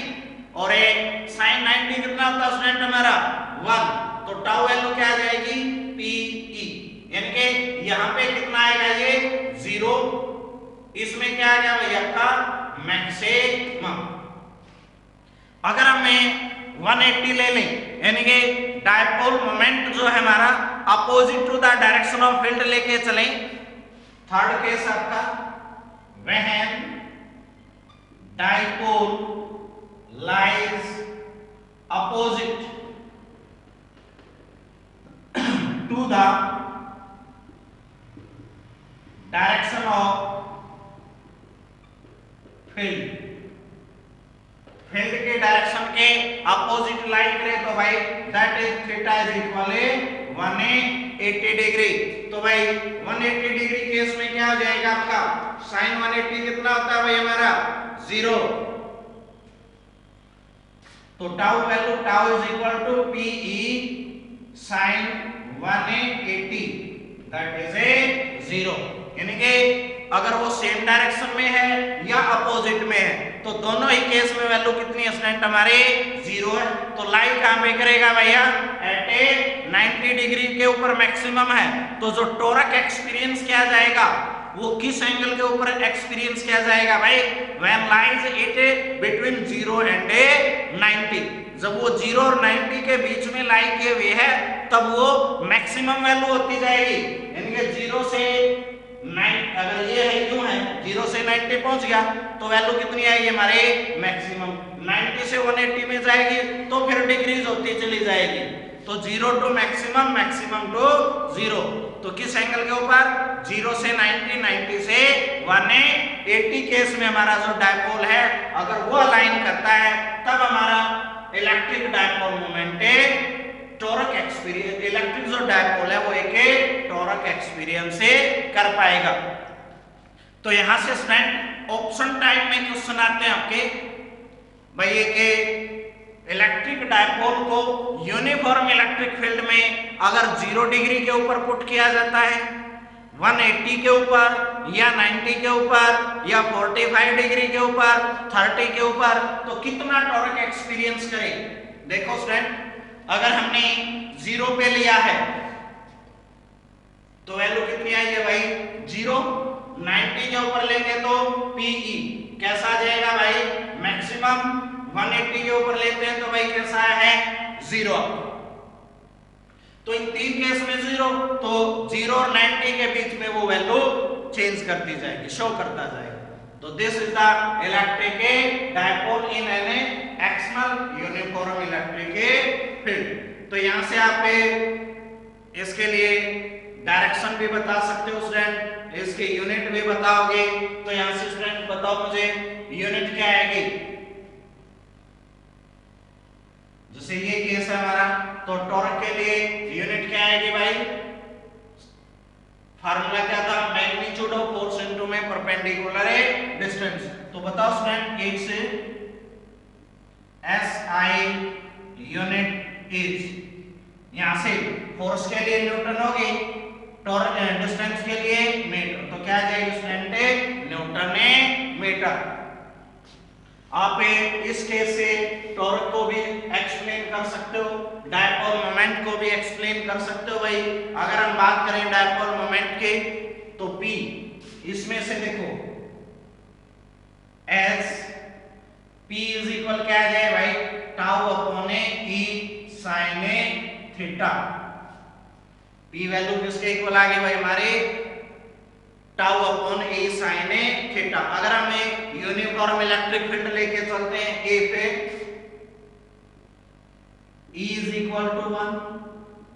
A: और ए साइन 90 कितना होता है स्टूडेंट हमारा 1, तो टाउ वैल्यू क्या आ जाएगी पीई, यानी कि यहां पे कितना आएगा ये 0, इसमें क्या आ गया भाई आपका मैक्सिमम। अगर हमें 180 ले लें, यानी कि डायपोल मोमेंट जो है हमारा opposite to the direction of field लेके चलें, थर्ड केस आपका when dipole lies opposite to the direction of field, field के डायरेक्शन के अपोजिट लाइन करे तो भाई that is theta is equal 180 degree. तो भाई 180 डिग्री केस में क्या हो जाएगा आपका साइन 180 कितना होता है भाई हमारा 0, तो tau value tau is equal to P E sine 180 that is a 0, यानी कि अगर वो सेम डायरेक्शन में है या अपोजिट में है तो दोनों ही केस में वैल्यू कितनी है स्टूडेंट हमारे 0 है। तो लाइव कहां पे करेगा भैया एट ए 90 डिग्री के ऊपर मैक्सिमम है, तो जो टोरक एक्सपीरियंस किया जाएगा वो किस एंगल के ऊपर एक्सपीरियंस किया जाएगा भाई when lies it between 0 and 90, जब वो 0 और 90 के बीच में लाई किए हुए है तब वो मैक्सिमम वैल्यू होती जाएगी, यानी कि 0 से 9, अगर ये है यूं है 0 से 90 पहुंच गया तो वैल्यू कितनी आएगी हमारे मैक्सिमम, 90 से 180 में जाएगी तो फिर डिक्रीज होती चली जाएगी, तो 0 टू मैक्सिमम, मैक्सिमम टू 0, तो किस एंगल के ऊपर 0 से 90, 90 से 180 केस में हमारा जो डायपोल है अगर वो अलाइन करता है तब हमारा electric dipole moment torque experience, electric जो डायपोल है वो एक टॉरक एक्सपीरियंस से कर पाएगा। तो यहां से स्टूडेंट ऑप्शन टाइप में क्वेश्चन आते हैं आपके भाई एक इलेक्ट्रिक डायपोल को यूनिफॉर्म इलेक्ट्रिक फील्ड में अगर 0 डिग्री के ऊपर पुट किया जाता है, 180 के ऊपर या 90 के ऊपर या 45 डिग्री के ऊपर, 30 के ऊपर, तो कितना टॉरक एक्सपीरियंस करे। देखो स्टूडेंट अगर हमने 0 पे लिया है तो वैल्यू कितनी आई है भाई 0, 90 के ऊपर लेंगे तो पीई कैसा आ जाएगा भाई मैक्सिमम, 180 के ऊपर लेते हैं तो भाई कैसा है 0, तो इन तीन केस में 0, तो 0 और 90 के बीच में वो वैल्यू चेंज करती जाएगी, शो करता जाएगा। तो this is the electric dipole in an external uniform electric field. तो यहां से आप इसके लिए डायरेक्शन भी बता सकते हो स्टूडेंट, इसके यूनिट भी बताओगे, तो यहां से स्टूडेंट बताओ मुझे यूनिट क्या आएगी। जैसे ये केस है हमारा तो टॉर्क के लिए यूनिट क्या आएगी भाई, फार्मूला क्या था मैग्नीट्यूड ऑफ फोर्स इनटू में परपेंडिकुलर डिस्टेंस। तो बताओ स्टूडेंट 1 से SI यूनिट इज, यहां से फोर्स के लिए न्यूटन होगी, टॉर्क डिस्टेंस के लिए मीटर, तो क्या जाएगी स्टूडेंट न्यूटन मीटर। आप इस केस से टॉर्क को भी एक्सप्लेन कर सकते हो, डायपोल मोमेंट को भी एक्सप्लेन कर सकते हो भाई। अगर हम बात करें डायपोल मोमेंट की तो P इसमें से देखो S P इज इक्वल क्या आ जाए भाई tau upon E sine theta. P value किसके इक्वल आ गई भाई हमारे टाउ अपॉन ए साइन थीटा। अगर हम एक यूनिफॉर्म इलेक्ट्रिक फील्ड लेके चलते हैं ए पे, E is equal to 1,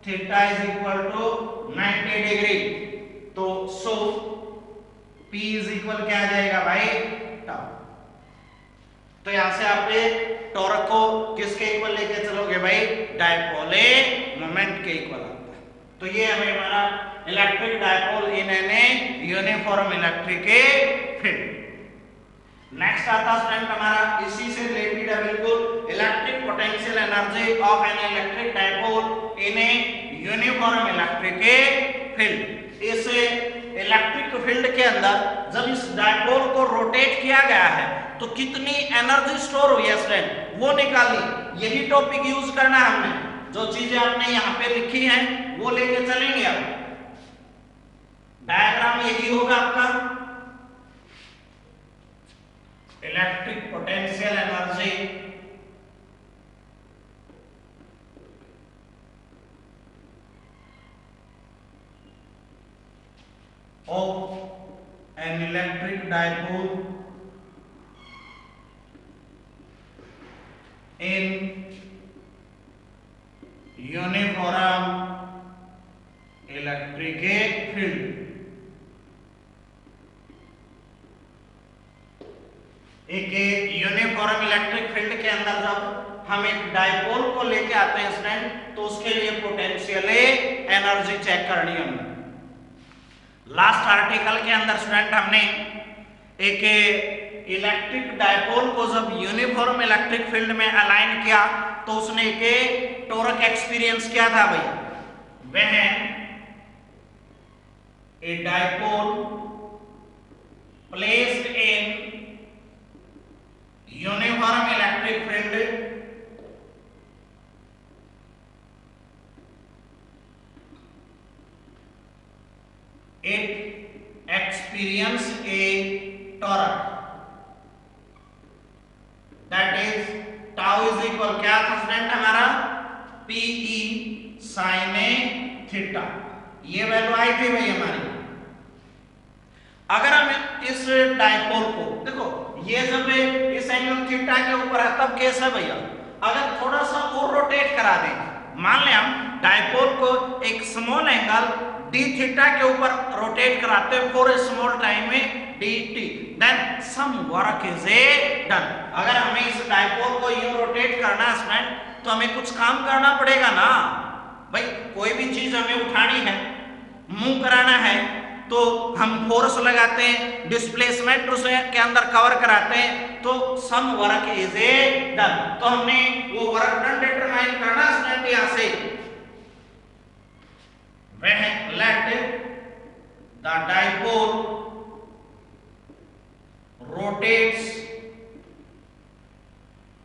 A: theta is equal to 90 degree, तो सो P इज इक्वल क्या आ जाएगा भाई टाउ। तो यहां से आप टॉर्क को किसके इक्वल लेके चलोगे भाई डायपोल मोमेंट के इक्वल आता है। तो ये हमें हमारा electric dipole in an uniform electric field. Next आता स्टूडेंट हमारा इसी से रिलेटेड है बिल्कुल, electric potential energy of an electric dipole in a uniform electric field. इस इलेक्ट्रिक फील्ड के अंदर जब इस डाइपोल को रोटेट किया गया है तो कितनी एनर्जी स्टोर हुई है स्टूडेंट, वो निकालनी। यही टॉपिक यूज करना है हमने, जो चीजें आपने यहाँ पे लिखी हैं वो लेके चलेंगे। अब डायग्राम यही होगा आपका, electric potential energy of an electric dipole in uniform electric field. एक यूनिफॉर्म इलेक्ट्रिक फील्ड के अंदर जब हम एक डाइपोल को लेके आते हैं स्टूडेंट, तो उसके लिए पोटेंशियल एनर्जी चेक करनी है हमें। लास्ट आर्टिकल के अंदर स्टूडेंट हमने एक इलेक्ट्रिक डाइपोल को जब यूनिफॉर्म इलेक्ट्रिक फील्ड में अलाइन किया तो उसने एक टॉर्क एक्सपीरियंस किया था भाई। वह a dipole placed in uniform electric field it experienced a torque, that is tau is equal क्या था स्टूडेंट हमारा, PE sin a थीटा। ये वैल्यू आई थी भाई हमारी। अगर हम इस डाइपोल को देखो, ये जब इस एंगल थीटा के ऊपर है तब केस है भैया, अगर थोड़ा सा और रोटेट करा दें, मान लें हम डाइपोल को एक स्मॉल एंगल डी थीटा के ऊपर रोटेट कराते हैं फॉर ए स्मॉल टाइम में dt, then some work is done. अगर हमें इस डाइपोल को यूं रोटेट करना है स्टूडेंट तो हमें कुछ काम करना पड़ेगा ना भाई। कोई भी चीज हमें उठानी है, मूव कराना है, तो हम फोर्स लगाते हैं, डिस्प्लेसमेंट उसे के अंदर कवर कराते हैं, तो सम वर्क इज डन। तो हमने वो वर्क डन डिटरमाइन करना स्टूडेंट यहां से। When let the dipole rotates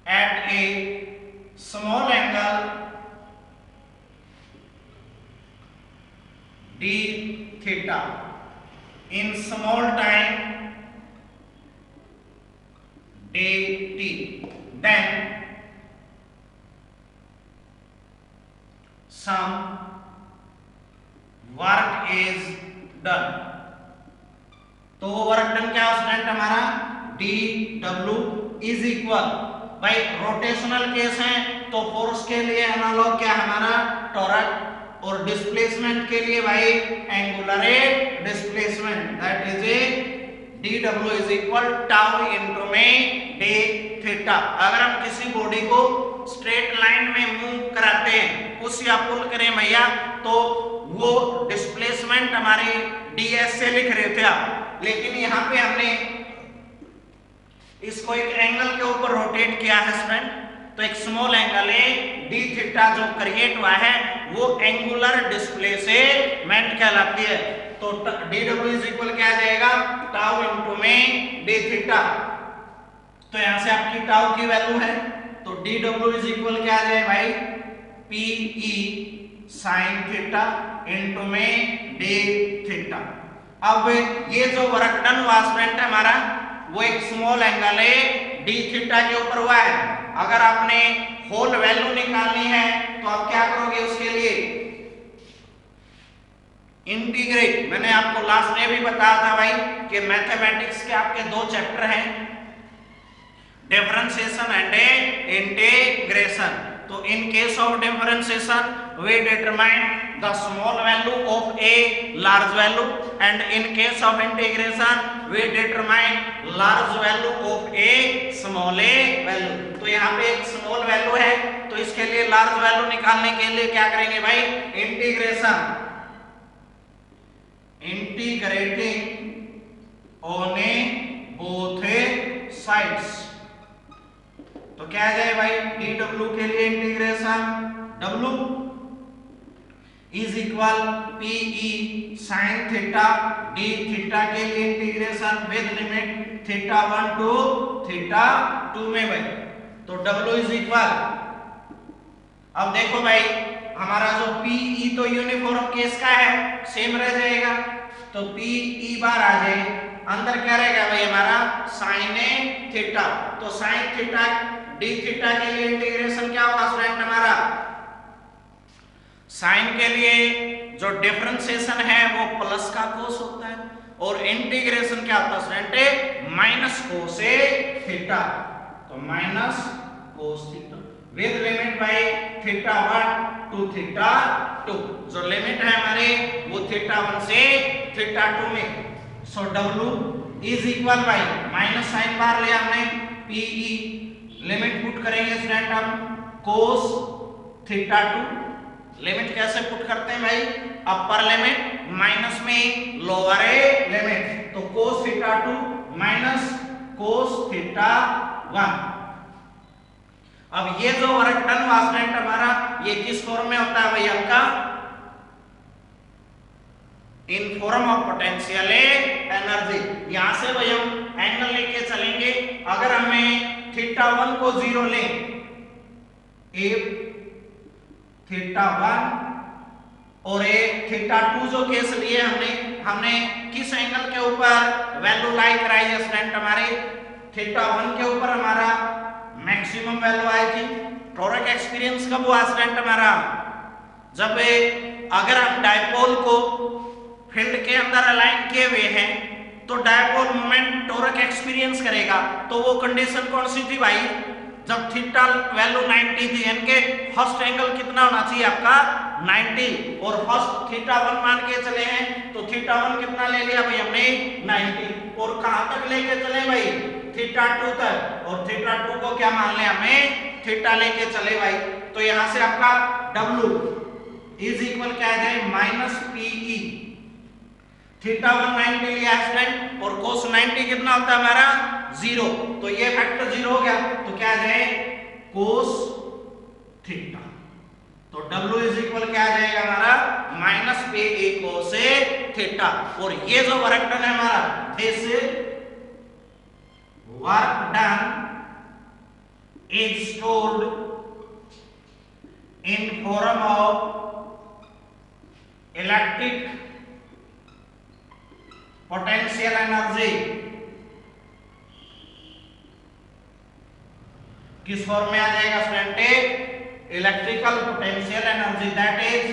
A: at a small angle d theta in small time dt, then some work is done. तो वो वर्क डन क्या है स्टूडेंट हमारा, डी डब्ल्यू इज इक्वल, भाई rotational case है तो फोर्स के लिए एनालॉग क्या हमारा टॉर्क, और डिस्प्लेसमेंट के लिए भाई angular displacement, that is A D W is equal tau into में डी थीटा। अगर हम किसी बॉडी को स्ट्रेट लाइन में मूव कराते हैं, पुश या पुल करें भैया, तो वो डिस्प्लेसमेंट हमारे ds से लिख रहे थे आप, लेकिन यहाँ पे हमने इसको एक एंगल के ऊपर रोटेट किया है स्टूडेंट, तो एक स्मॉल एंगल है डी थीटा जो क्रिएट हुआ है वो एंगुलर डिस्प्लेसमेंट कहलाती है। तो dw इज इक्वल क्या आ जाएगा, टाउ इनटू में डी थीटा। तो यहां से आपकी टाउ की वैल्यू है, तो dw इज इक्वल क्या आ जाए भाई, PE sin थीटा इनटू में डी थीटा। अब ये जो वर्क डन हुआ स्टूडेंट हमारा, वो एक स्मॉल एंगल है डी थीटा के ऊपर हुआ है। अगर आपने होल वैल्यू निकालनी है तो आप क्या करोगे, उसके लिए इंटीग्रेट। मैंने आपको लास्ट में भी बताया था भाई कि मैथमेटिक्स के आपके दो चैप्टर हैं, डिफरेंशिएशन एंड इंटीग्रेशन। तो in case of differentiation we determine the small value of a large value, and in case of integration we determine large value of a small a value। तो यहाँ पे एक small value है, तो इसके लिए large value निकालने के लिए क्या करेंगे भाई, integration, integrating on a both क्या आ जाए भाई, डी डब्ल्यू के लिए integration W is equal P E sine theta D theta के लिए integration with limit theta 1 to theta 2 में भाई। तो डब्ल्यू इज इक्वल, अब देखो भाई हमारा जो पीई तो यूनिफॉर्म केस का है, सेम रह जाएगा। तो पीई बार आ जाए, अंदर क्या रहेगा भाई हमारा साइन थीटा। तो साइन थीटा डी थीटा के लिए इंटीग्रेशन क्या होगा स्टूडेंट हमारा, साइन के लिए जो डिफरेंशिएशन है वो प्लस का कोस होता है और इंटीग्रेशन क्या होता है स्टूडेंट, माइनस कोस थीटा। तो minus cos theta with limit by theta 1 to theta 2। जो लिमिट है हमारे वो थीटा 1 से थीटा 2 में। So W is equal bye minus sine bar लिया हमने पीई, लिमिट पुट करेंगे स्टूडेंट हम कोस थीटा 2। लिमिट कैसे पुट करते हैं भाई, अपर लिमिट माइनस में लोअर लिमिट। तो cos theta 2 minus cos theta 1। अब ये जो वर्क डन हुआ स्टूडेंट हमारा ये किस फॉर्म में होता है भाई आपका, in form of potential energy. यहां से भाई हम एंगल लेके चलेंगे। अगर हमें थीटा 1 को 0 लें, ए थीटा 1 और एक थीटा 2 जो केस लिए हमने किस एंगल के ऊपर वैल्यू लाई कराई है स्टूडेंट, हमारे थीटा 1 के ऊपर हमारा मैक्सिमम वैल्यू आई थी। टॉरक एक्सपीरियंस कब हुआ स्टूडेंट हमारा, जब अगर हम डायपोल को फील्ड के अंदर अलाइन किए हुए हैं तो डायपोल मोमेंट टॉरक एक्सपीरियंस करेगा। तो वो कंडीशन कौन सी थी भाई, जब थीटा वैल्यू 90 थी, यानी कि फर्स्ट एंगल कितना होना चाहिए आपका 90, और फर्स्ट थीटा 1 मान के चले हैं तो थीटा 1 कितना ले लिया भाई हमने 90, और कहां तक लेके चले भाई थीटा 2 तक, और थीटा 2 को क्या मान लिया हमें थीटा लेके चले भाई। तो यहां से आपका W इज इक्वल क्या आ जाए माइनस पीई, थीटा 1 90 लिया स्टूडेंट और कोस 90 कितना होता है हमारा 0, तो ये फैक्टर 0 हो गया। तो क्या आ जाए कोस थीटा। तो W इज इक्वल क्या आ जाएगा हमारा माइनस पीई कोस थीटा। और ये जो वर्क डन है हमारा, this work done is stored in form of electric potential energy। किस फॉर्म में आ जाएगा student, electrical potential energy, that is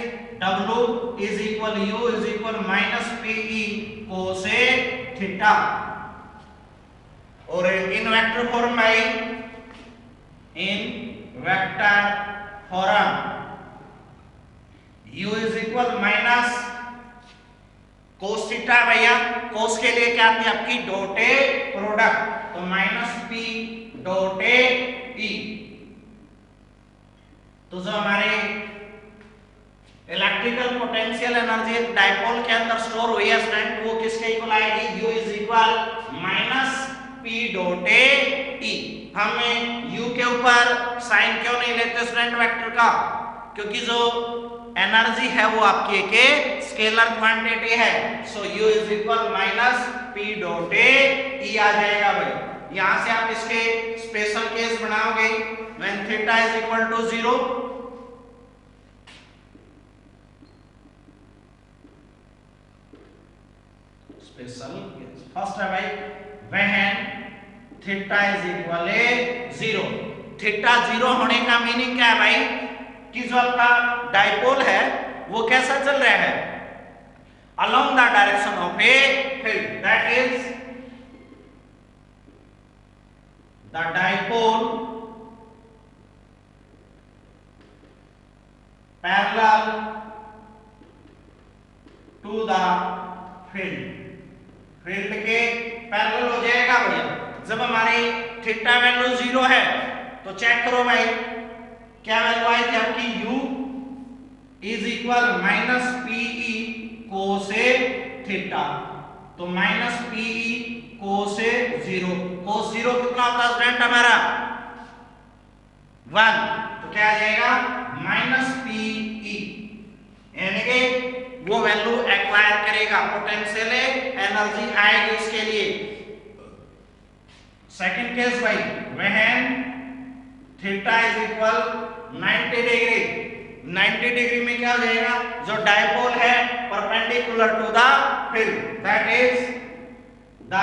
A: W is equal U is equal minus P E cos theta. और इन वेक्टर फॉर्म में, in vector form U is equal minus cos theta भैया, cos के लिए क्या आती है आपकी डॉटे प्रोडक्ट, तो माइनस पी डॉटे ई। तो जो हमारे इलेक्ट्रिकल पोटेंशियल एनर्जी डायपोल के अंदर स्टोर हुई है स्टूडेंट, वो किसके इक्वल आएगी, U is equal minus P dot E. हमें U के ऊपर साइन क्यों नहीं लेते स्टूडेंट वेक्टर का, क्योंकि जो एनर्जी है वो आपकी एक स्केलर क्वांटिटी है। So U is equal minus P dot E आ जाएगा भाई। यहां से आप इसके स्पेशल केस बनाओगे when theta is equal to 0, special case first है भाई when theta is equal 0। Theta 0 होने का मीनिंग क्या है भाई, कि जो आपका डायपोल है वो कैसा चल रहा है, along the direction of a field, that is the dipole parallel to the field. Field के पैरेलल हो जाएगा भैया। जब हमारी थीटा वैल्यू 0 है तो चेक करो भाई क्या वैल्यू आई थी आपकी, U is equal minus P E cos theta. तो माइनस पीई कोस 0, कोस 0 कितना होता है स्टूडेंट हमारा 1, तो क्या आ जाएगा माइनस पीई, यानी कि वो वैल्यू एक्वायर करेगा, पोटेंशियल एनर्जी आएगी उसके लिए। सेकंड केस भाई, when theta is equal 90 degree, 90 degree में क्या हो जाएगा, जो डायपोल है perpendicular to the field, that is the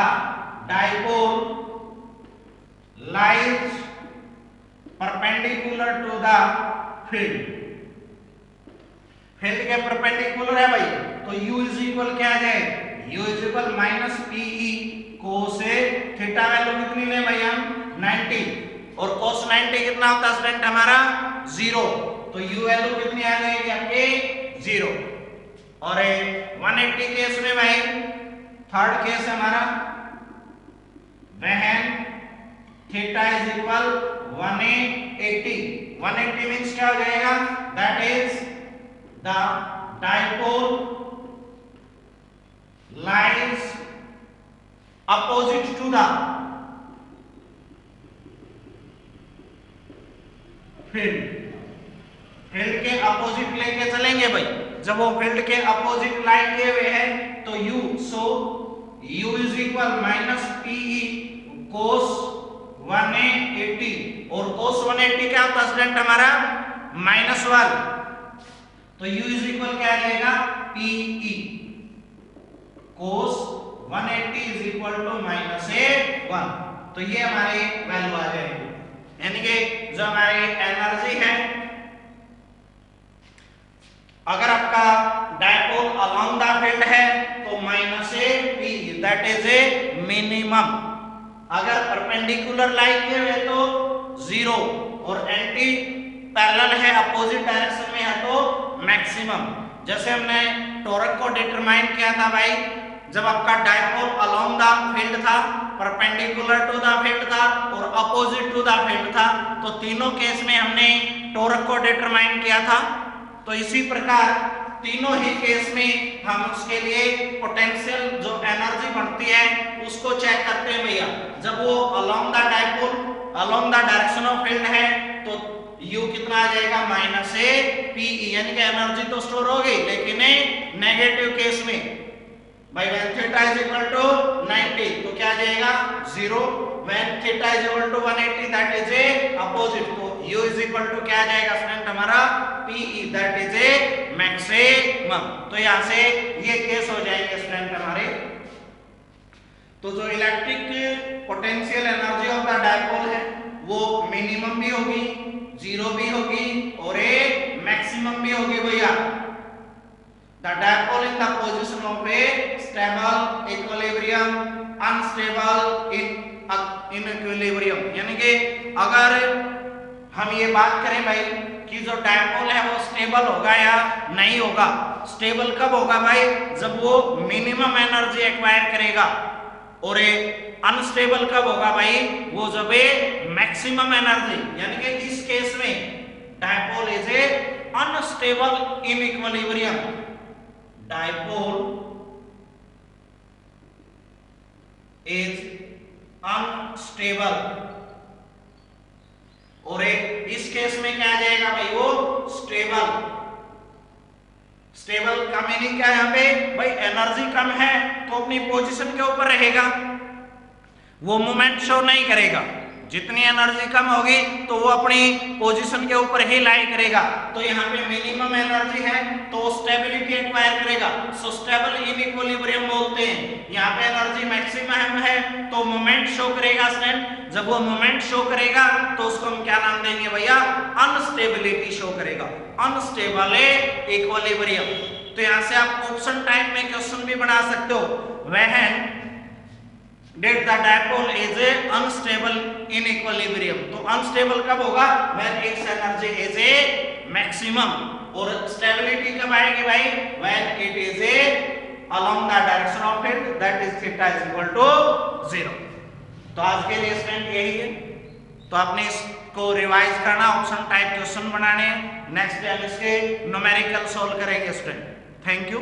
A: dipole lies perpendicular to the field, field के परपेंडिकुलर है भाई, तो u इज इक्वल क्या आ जाए, u is equal minus P E cos theta, value कितनी ले भाई हम 90, और कोस 90 कितना होता है स्टूडेंट हमारा 0, तो u वैल्यू कितनी आ जाएगी आपके 0। और 180 केस में भाई थर्ड केस है हमारा, when theta is equal 180, 180 means क्या हो जाएगा, that is the dipole lies opposite to the field, field के अपोजिट लेके चलेंगे भाई, जब वो फील्ड के अपोजिट लाइन किए हुए हैं तो u, so u is equal minus P E cos 180, और कोस 180 क्या होता है स्टूडेंट हमारा -1, तो u इज इक्वल क्या आ जाएगा P E cos 180 is equal to -1, तो ये हमारे वैल्यू आ जाएगी, यानी कि जो हमारी एनर्जी है, अगर आपका डायपोल अलोंग द फील्ड है तो -p, that is A minimum, अगर परपेंडिकुलर लाइन के हुए तो 0, और एंटी पैरेलल है अपोजिट डायरेक्शन में है तो मैक्सिमम। जैसे हमने टॉरक को डिटरमाइन किया था भाई, जब आपका डायपोल अलोंग द फील्ड था, परपेंडिकुलर टू द फील्ड था और अपोजिट टू द फील्ड था, तो तीनों केस में हमने टॉरक को डिटरमाइन किया था। तो इसी प्रकार तीनों ही केस में हम उसके लिए पोटेंशियल जो एनर्जी बनती है उसको चेक करते हैं भैया। जब वो along the dipole, along the direction of field है तो u कितना आ जाएगा -pe, यानी कि एनर्जी तो स्टोर हो गई, लेकिन नेगेटिव केस में भाई when theta is equal to 90 तो क्या आ जाएगा 0, when theta is equal to 180 that is a opposite, तो u इज इक्वल टू क्या आ जाएगा स्टूडेंट हमारा pe, that is a maximum. तो यहां से ये केस हो जाएंगे स्टूडेंट हमारे। तो जो electric potential energy of the dipole है वो मिनिमम भी होगी, 0 भी होगी और एक मैक्सिमम भी होगी भैया। The dipole in the position of a stable equilibrium, unstable in equilibrium, यानी कि अगर हम ये बात करें भाई कि जो डायपोल है वो स्टेबल होगा या नहीं होगा। स्टेबल कब होगा भाई, जब वो मिनिमम एनर्जी एक्वायर करेगा, और अनस्टेबल कब होगा भाई, वो जब मैक्सिमम एनर्जी, यानी कि इस केस में dipole is a unstable in equilibrium, dipole is unstable, और इस केस में क्या आ जाएगा भाई वो स्टेबल। स्टेबल का मीनिंग क्या है यहाँ पे भाई, एनर्जी कम है तो अपनी पोजीशन के ऊपर रहेगा, वो मूवमेंट शो नहीं करेगा। जितनी एनर्जी कम होगी तो वो अपनी पोजीशन के ऊपर ही लाई करेगा। तो यहाँ पे मिनिमम एनर्जी है तो स्टेबिलिटी एक्वायर करेगा, सो स्टेबल इन इक्विलिब्रियम बोलते हैं। यहाँ पे एनर्जी मैक्सिमम है तो मोमेंट शो करेगा स्टूडेंट। जब वो मोमेंट शो करेगा तो उसको हम क्या नाम देंगे भैया, अनस्टेबिलिटी शो करेगा, अनस्टेबल इक्विलिब्रियम। तो यहाँ से आप ऑप्शन टाइप में क्वेश्चन भी बना सकते हो, when did the dipole is unstable in equilibrium। तो अनस्टेबल कब होगा, when its energy is a maximum, और स्टेबिलिटी कब आएगी भाई, when it is a along the direction of it, that is theta is equal to 0। तो आज के लिए स्टूडेंट यही है। तो आपने इसको रिवाइज करना, ऑप्शन टाइप क्वेश्चन बनाने। नेक्स्ट डे हम इसके न्यूमेरिकल सोल्व करेंगे स्टूडेंट। Thank you.